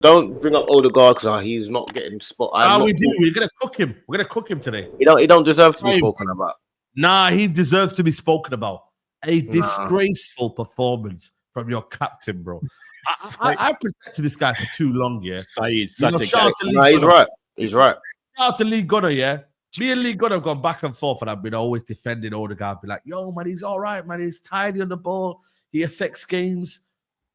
Don't bring up Odegaard because he's not getting spot. We do. We're gonna cook him. We're gonna cook him today. He don't deserve to be spoken about. Nah, he deserves to be spoken about. A disgraceful performance from your captain, bro. I protected this guy for too long, yeah. Saeed, he's right. He's right. Shout out to Lee Gunner, yeah. Me and Lee Gunner have gone back and forth, and I've been always defending Odegaard. Be like, yo, man, he's all right, man. He's tidy on the ball. He affects games.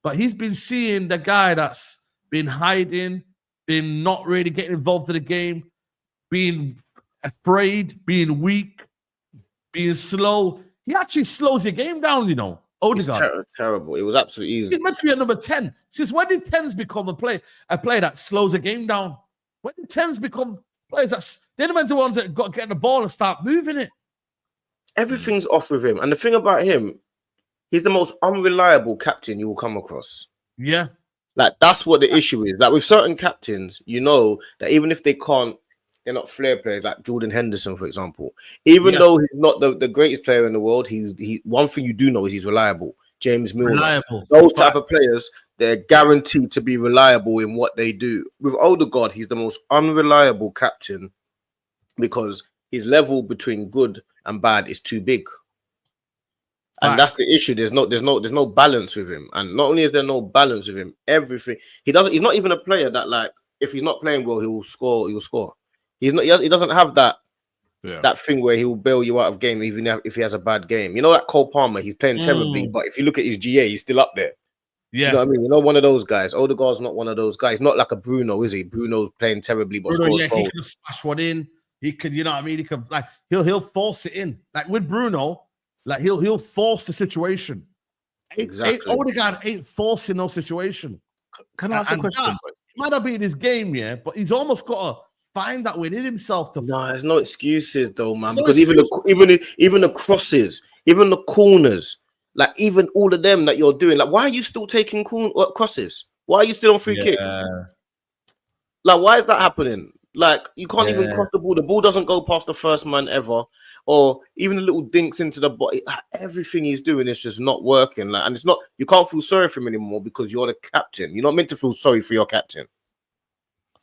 But he's been seeing the guy that's been hiding, been not really getting involved in the game, being afraid, being weak, being slow. He actually slows your game down, you know. Odegaard. It's terrible. It was absolutely easy. He's meant to be a number 10. Since when did 10s become a player that slows a game down? When did 10s become players they're the ones that got to get the ball and start moving it? Everything's off with him. And the thing about him, he's the most unreliable captain you will come across. Yeah. Like, that's what the issue is. Like, with certain captains, you know that even if they're not flair players, like Jordan Henderson, for example. Even though he's not the greatest player in the world, he one thing you do know is he's reliable. James Milner. Those type of players, they're guaranteed to be reliable in what they do. With Odegaard, he's the most unreliable captain because his level between good and bad is too big. And that's the issue. There's no balance with him. And not only is there no balance with him, everything he's not even a player that, like, if he's not playing well, he will score. He doesn't have that thing where he will bail you out of game even if he has a bad game. You know, that Cole Palmer, he's playing terribly, but if you look at his GA, he's still up there. Yeah, you know what I mean? You're not one of those guys. Odegaard's not one of those guys. Not like a Bruno, is he? Bruno's playing terribly, but scores goals. He can smash one in. He could, you know what I mean? He can, like, he'll force it in. Like with Bruno, like he'll force the situation. Exactly. Odegaard ain't forcing no situation. Can I ask a question? He might not be in his game, yeah, but he's almost got to find that within himself to. No, there's no excuses though, man. Because even the crosses, even the corners, like even all of them that you're doing, like, why are you still taking crosses? Why are you still on free kicks? Like, why is that happening? Like, you can't even cross the ball. The ball doesn't go past the first man ever, or even the little dinks into the body. Everything he's doing is just not working. Like, and it's not. You can't feel sorry for him anymore because you're the captain. You're not meant to feel sorry for your captain.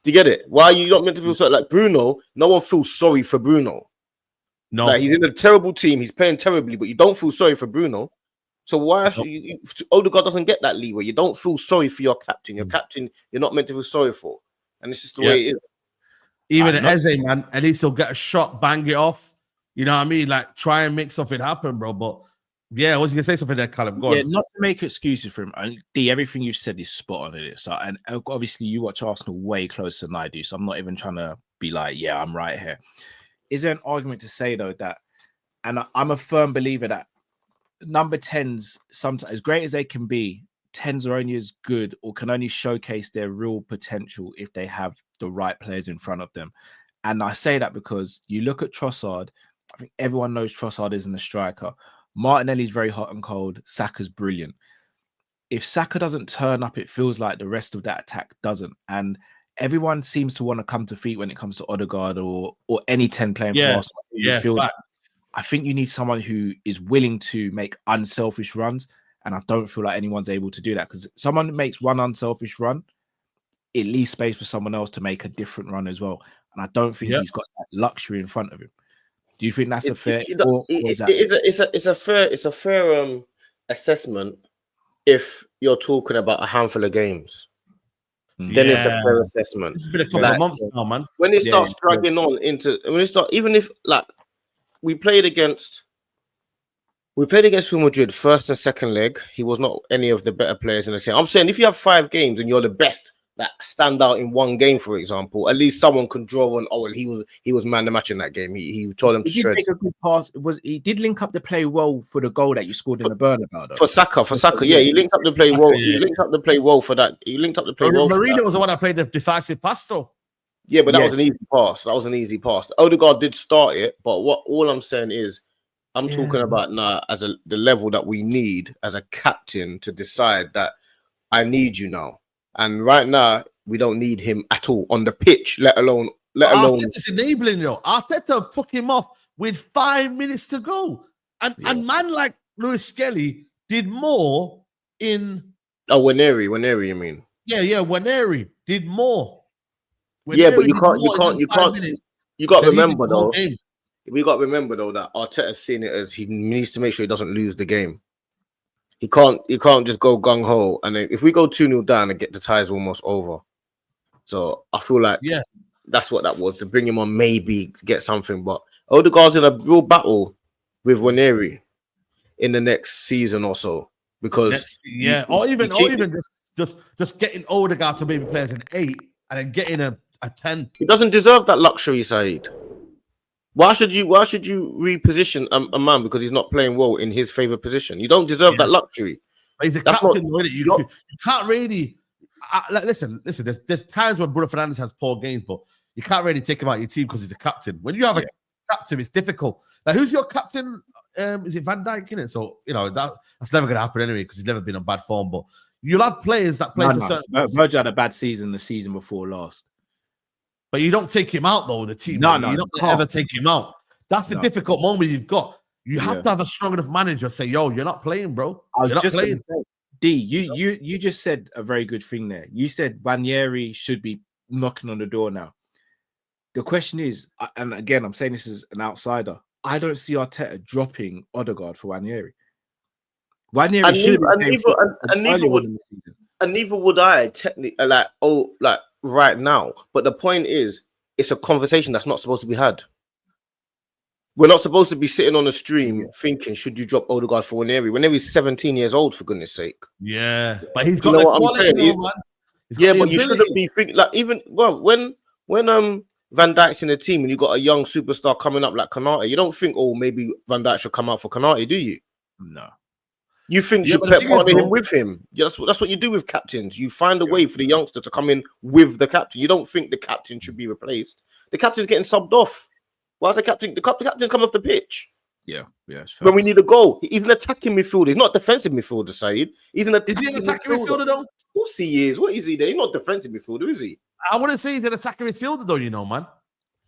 Do you get it? Why are you not meant to feel sorry? Like Bruno, no one feels sorry for Bruno. No, like, he's in a terrible team. He's playing terribly, but you don't feel sorry for Bruno. So why should Odegaard doesn't get that leeway? You don't feel sorry for your captain. Your captain, you're not meant to feel sorry for, and it's just the way it is. Even Eze, man, at least he'll get a shot, bang it off. You know what I mean? Like, try and make something happen, bro. But yeah, I was gonna say something there, Callum. Go on. Not to make excuses for him. Everything you've said is spot on in it. So, and obviously, you watch Arsenal way closer than I do. So I'm not even trying to be like, yeah, I'm right here. Is there an argument to say though that, and I'm a firm believer that number 10s, sometimes as great as they can be, 10s are only as good or can only showcase their real potential if they have the right players in front of them. And I say that because you look at Trossard. I think everyone knows Trossard isn't a striker. Martinelli's very hot and cold. Saka's brilliant. If Saka doesn't turn up, it feels like the rest of that attack doesn't. And everyone seems to want to come to feet when it comes to Odegaard or any 10 playing for Arsenal. I think you need someone who is willing to make unselfish runs. And I don't feel like anyone's able to do that because someone makes one unselfish run, it leaves space for someone else to make a different run as well. And I don't think he's got that luxury in front of him. Do you think that's a fair? It's a fair assessment if you're talking about a handful of games. Then it's a fair assessment. It's been a couple of months now, man. When it starts dragging on into even if like we played against Real Madrid first and second leg, he was not any of the better players in the team. I'm saying if you have 5 games and you're the best that stand out in one game, for example, at least someone could draw on. Oh, well, he was man the match in that game. He told him to shred. Make a good pass. He did link up the play well for the goal that you scored in the Bernabeu. For Saka, yeah, he linked up the play well. He linked up the play well for that. He linked up the play well. Marino was the one that played the decisive pass, though. Yeah, but that was an easy pass. Odegaard did start it, but all I'm saying is, I'm talking about now as the level that we need as a captain to decide that I need you now. And right now, we don't need him at all on the pitch, let alone. Arteta's enabling, yo. Arteta took him off with 5 minutes to go. And man like Lewis Skelly did more in... Oh, Waneri, you mean? Yeah, Waneri. did more. Yeah, but Ranieri did more in them 5 minutes you got to than he did remember the whole though. game. We got to remember though that Arteta's seen it as he needs to make sure he doesn't lose the game. He can't just go gung ho. And then if we go 2-0 down and get the ties almost over. So I feel like that's what that was, to bring him on, maybe get something. But Odegaard's in a real battle with Ranieri in the next season or so, because or even just getting Odegaard to maybe play as an 8 and then getting a 10. He doesn't deserve that luxury, Saeed. Why should you reposition a man because he's not playing well in his favorite position? You don't deserve that luxury. But he's a captain, you can't really. Listen. There's times when Bruno Fernandes has poor games, but you can't really take him out of your team because he's a captain. When you have a captain, it's difficult. Like, who's your captain? Is it Van Dijk in it? So that's never going to happen anyway because he's never been on bad form. But you'll have players that play for certain. Virgil had a bad season the season before last. But you don't take him out, though, the team. You don't ever take him out. That's the difficult moment you've got. You have to have a strong enough manager say, yo, you're not playing, bro. You're not playing. D, you just said a very good thing there. You said Ranieri should be knocking on the door now. The question is, and again, I'm saying this as an outsider, I don't see Arteta dropping Odegaard for Ranieri. Ranieri should and neither would I technically right now. But the point is, it's a conversation that's not supposed to be had. We're not supposed to be sitting on a stream thinking, should you drop Odegaard for Ranieri? He's 17 years old, for goodness sake. Yeah, but he's got the quality, man. Yeah, but you shouldn't be thinking when Van Dijk's in the team and you got a young superstar coming up like Konate, you don't think, maybe Van Dijk should come out for Konate, do you? No. You think you should partner him with him. That's what you do with captains. You find a way for the youngster to come in with the captain. You don't think the captain should be replaced. The captain's getting subbed off. Why is the captain? The captain's coming off the pitch. Yeah. When we need a goal, he's an attacking midfielder. He's not a defensive midfielder, Saeed. He's an attacking midfielder, though. Of course he is. What is he there? He's not a defensive midfielder, is he? I wouldn't say he's an attacking midfielder, though, man.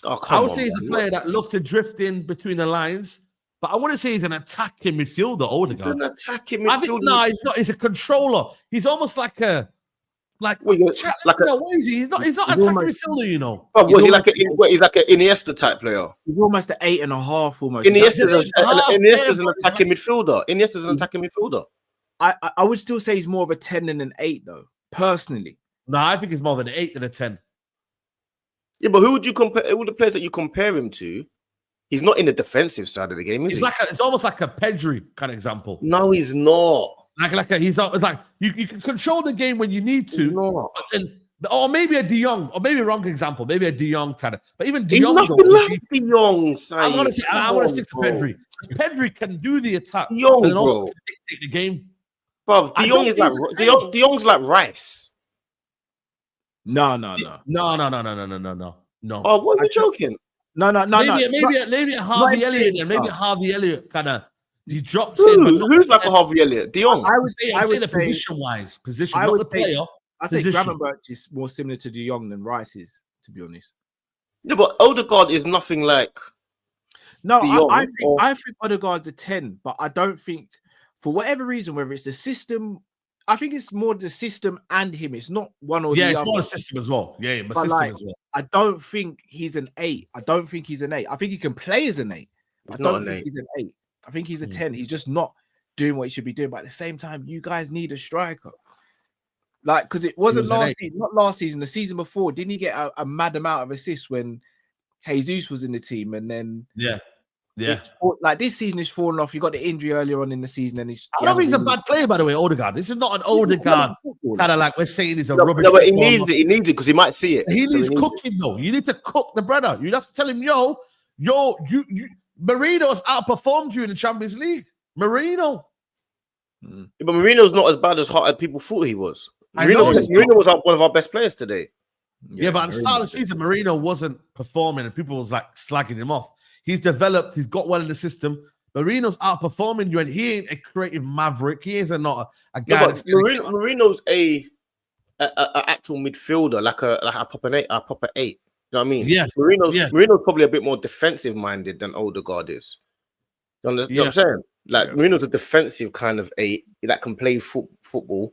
Oh, come on. I would say he's a player that loves to drift in between the lines, but I wouldn't say he's an attacking midfielder, Odegaard. He's an attacking midfielder. No, he's not. He's a controller. He's almost like a. What is he? He's not attacking midfielder, Oh, was he like he's like an Iniesta type player? He's almost an 8.5 almost. Iniesta's an attacking midfielder. Iniesta's an attacking midfielder. I would still say he's more of a 10 than an 8, though, personally. No, I think he's more of an 8 than a 10. Yeah, but who would you compare? All the players that you compare him to, he's not in the defensive side of the game, is he? It's almost like a Pedri kind of example. No, he's not. It's like you can control the game when you need to. Or maybe a De Jong, or maybe a wrong example, maybe a De Jong Tanner. But even De Jong, De Jong. I want to stick to Pedri. Pedri can do the attack. De Jong, and bro. Dictate the game. Bro, De Jong's like Rice. No. Oh, what are you joking? No. Maybe a Harvey Elliott, and maybe Harvey Elliott kind of he drops in. But who's like a Harvey Elliott? De Jong. I would say the position-wise, not the player. I think Gravenberch is more similar to De Jong than Rice is, to be honest. Yeah, but Odegaard is nothing like. No, I think Odegaard's a 10, but I don't think, for whatever reason, whether it's the system, I think it's more the system and him. It's not one or the other. Yeah, it's more the system as well. Yeah, but system as well. I don't think he's an 8. I think he can play as an 8. I don't think he's an 8. I think he's a 10. He's just not doing what he should be doing. But at the same time, you guys need a striker. Like, because it wasn't not last season, the season before. Didn't he get a mad amount of assists when Jesus was in the team? And then like this season is falling off. You got the injury earlier on in the season, and I don't think he's a bad player, by the way. Odegaard. This is not an Odegaard kind of like we're saying he's a rubbish. No, but he needs it. He needs it because he might see it. He needs cooking though. You need to cook the brother. You have to tell him, you Marino's outperformed you in the Champions League. Marino. Yeah, but Marino's not as bad as people thought he was. Marino was one of our best players today. Yeah, but at the start of the season, Marino wasn't performing and people was like slagging him off. He's developed, he's got well in the system. Marino's outperforming you, and he ain't a creative maverick. He is not a guy. Marino's a actual midfielder, like a proper 8. You know what I mean? Yeah. Marino's probably a bit more defensive minded than Odegaard is. You understand what I'm saying? Like Marino's a defensive kind of 8 that can play football.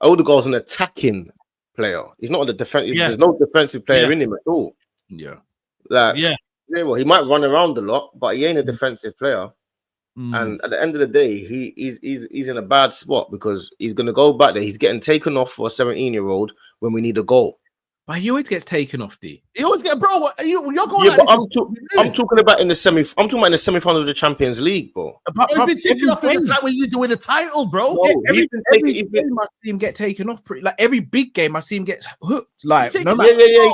Odegaard's an attacking player. He's not a defense. Yeah. There's no defensive player in him at all. Yeah. Like, Yeah. well, he might run around a lot, but he ain't a defensive player. And at the end of the day, he's in a bad spot because he's going to go back there. He's getting taken off for a 17-year-old when we need a goal. But he always gets taken off, D. He always get, bro. You're going. Yeah, but I'm talking about in the semi. I'm talking about in the semi-final of the Champions League, bro. He's been taken off in the time when you need to win a title, bro. No, every game I see him get taken off. Like every big game, I see him get hooked. Like he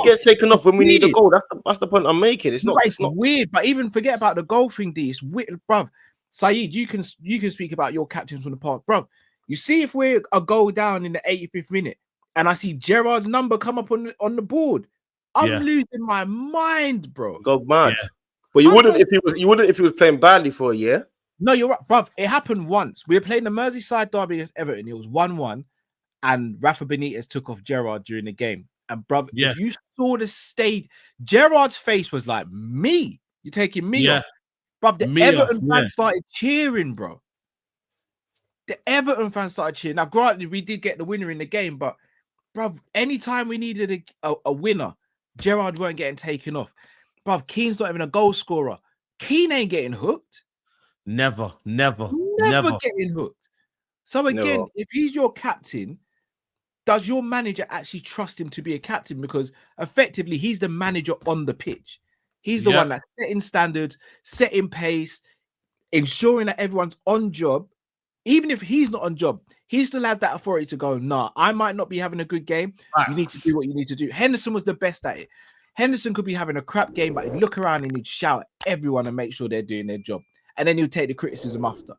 gets taken off when we need a goal. That's the point I'm making. It's not weird. But even forget about the goal thing, D. It's weird, bro. Saeed, you can speak about your captains from the past, bro. You see, if we're a goal down in the 85th minute, and I see Gerrard's number come up on the board, I'm losing my mind, bro. Go mad. Yeah. But you wouldn't if he was playing badly for a year. No, you're right, bruv. It happened once. We were playing the Merseyside derby against Everton. It was 1-1, and Rafa Benitez took off Gerrard during the game. And bruv, if you saw the state, Gerrard's face was like, me. You're taking me off. Bruv, the Everton fans started cheering, bro. The Everton fans started cheering. Now, granted, we did get the winner in the game, but bruv, anytime we needed a winner, Gerrard weren't getting taken off. Bruv, Keane's not even a goal scorer. Keane ain't getting hooked. Never getting hooked. So again, if he's your captain, does your manager actually trust him to be a captain? Because effectively, he's the manager on the pitch. He's the one that's setting standards, setting pace, ensuring that everyone's on job. Even if he's not on job, he still has that authority to go, nah, I might not be having a good game. You need to do what you need to do. Henderson was the best at it. Henderson could be having a crap game, but he'd look around and he'd shout at everyone and make sure they're doing their job. And then he'll take the criticism after.